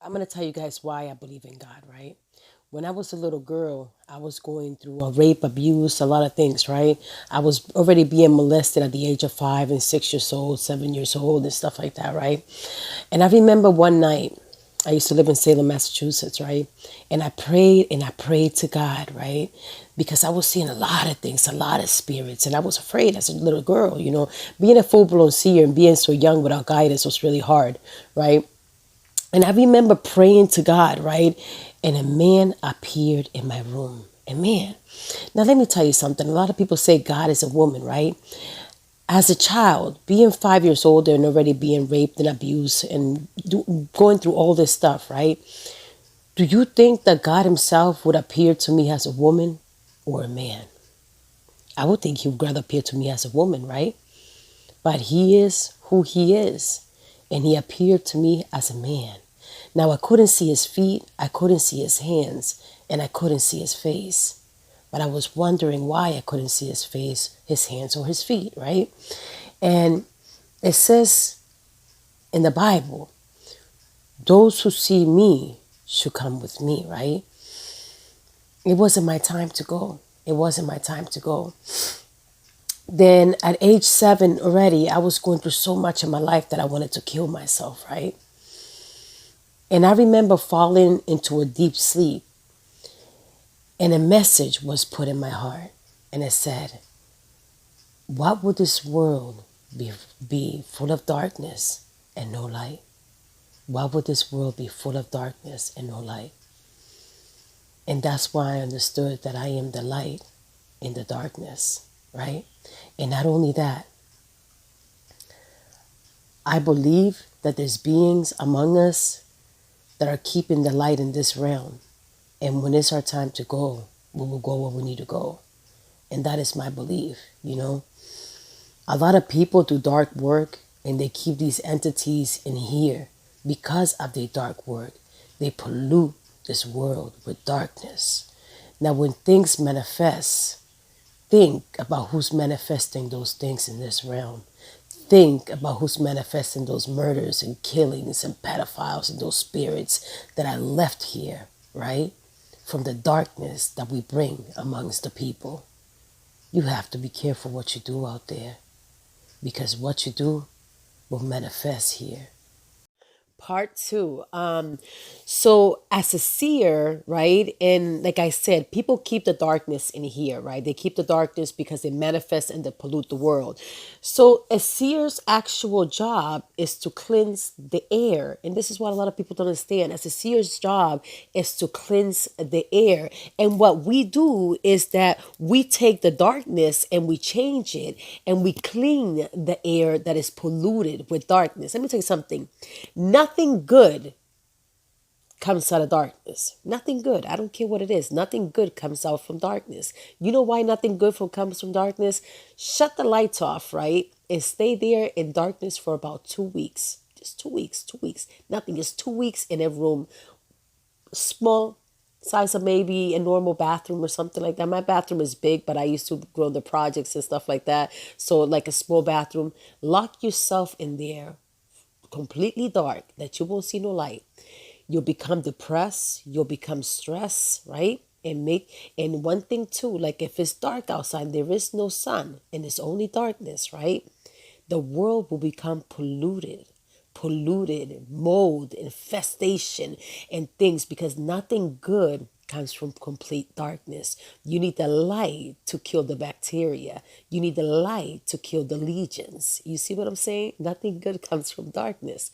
I'm going to tell you guys why I believe in God, right? When I was a little girl, I was going through a rape, abuse, a lot of things, right? I was already being molested at the age of 5 and 6 years old, 7 years old, and stuff like that, right? And I remember one night, I used to live in Salem, Massachusetts, right? And I prayed to God, right? Because I was seeing a lot of things, a lot of spirits, and I was afraid as a little girl, Being a full blown seer and being so young without guidance was really hard, right? And I remember praying to God, right? And a man appeared in my room. A man. Now, let me tell you something. A lot of people say God is a woman, right? As a child, being 5 years old and already being raped and abused and going through all this stuff, right? Do you think that God Himself would appear to me as a woman or a man? I would think He would rather appear to me as a woman, right? But He is who He is. And He appeared to me as a man. Now, I couldn't see His feet, I couldn't see His hands, and I couldn't see His face. But I was wondering why I couldn't see His face, His hands, or His feet, right? And it says in the Bible, those who see me should come with me, right? It wasn't my time to go. It wasn't my time to go. Then at age 7 already, I was going through so much in my life that I wanted to kill myself, right? And I remember falling into a deep sleep, and a message was put in my heart. And it said, what would this world be full of darkness and no light? Why would this world be full of darkness and no light? And that's why I understood that I am the light in the darkness, right? And not only that, I believe that there's beings among us that are keeping the light in this realm. And when it's our time to go, we will go where we need to go. And that is my belief. A lot of people do dark work and they keep these entities in here because of their dark work. They pollute this world with darkness. Now, when things manifest, think about who's manifesting those things in this realm. Think about who's manifesting those murders and killings and pedophiles and those spirits that are left here, right? From the darkness that we bring amongst the people. You have to be careful what you do out there, because what you do will manifest here. Part two. So as a seer, right? And like I said, people keep the darkness in here, right? They keep the darkness because they manifest and they pollute the world. So a seer's actual job is to cleanse the air. And this is what a lot of people don't understand. As a seer's job is to cleanse the air. And what we do is that we take the darkness and we change it and we clean the air that is polluted with darkness. Let me tell you something. Nothing good comes out of darkness. Nothing good. I don't care what it is. Nothing good comes out from darkness. You know why nothing good comes from darkness? Shut the lights off, right? And stay there in darkness for about 2 weeks. Just 2 weeks, 2 weeks. Nothing. Just 2 weeks in a room. Small size of maybe a normal bathroom or something like that. My bathroom is big, but I used to grow the projects and stuff like that. So like a small bathroom. Lock yourself in there completely dark that you won't see no light. You'll become depressed, you'll become stressed, right? And one thing too, like if it's dark outside, there is no sun and it's only darkness, right? The world will become polluted, mold, infestation, and things, because nothing good comes from complete darkness. You need the light to kill the bacteria. You need the light to kill the legions. You see what I'm saying? Nothing good comes from darkness.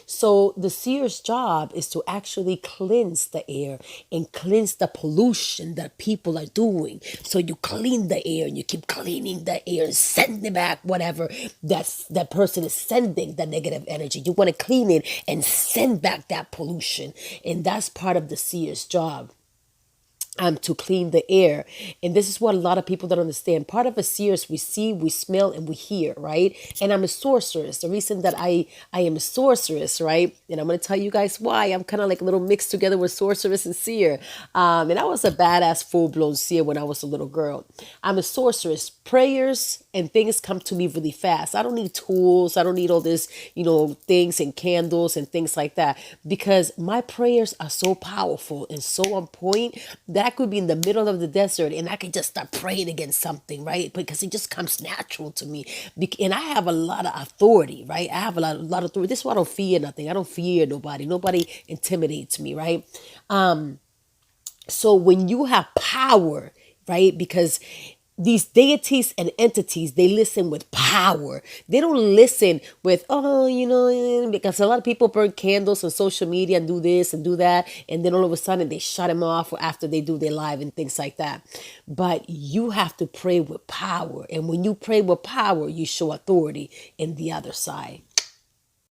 So the seer's job is to actually cleanse the air and cleanse the pollution that people are doing. So you clean the air and you keep cleaning the air and sending back whatever that person is sending, the negative energy. You want to clean it and send back that pollution. And that's part of the seer's job. to clean the air. And this is what a lot of people don't understand. Part of a seer is we see, we smell, and we hear, right? And I'm a sorceress. The reason that I am a sorceress, right? And I'm going to tell you guys why. I'm kind of like a little mixed together with sorceress and seer. And I was a badass full-blown seer when I was a little girl. I'm a sorceress. Prayers and things come to me really fast. I don't need tools. I don't need all this, things and candles and things like that, because my prayers are so powerful and so on point that I could be in the middle of the desert and I can just start praying against something, right? Because it just comes natural to me. And I have a lot of authority, right? I have a lot of authority. This is why I don't fear nothing. I don't fear nobody. Nobody intimidates me, right? So when you have power, right? Because these deities and entities, they listen with power. They don't listen with, because a lot of people burn candles on social media and do this and do that. And then all of a sudden they shut them off after they do their live and things like that. But you have to pray with power. And when you pray with power, you show authority in the other side.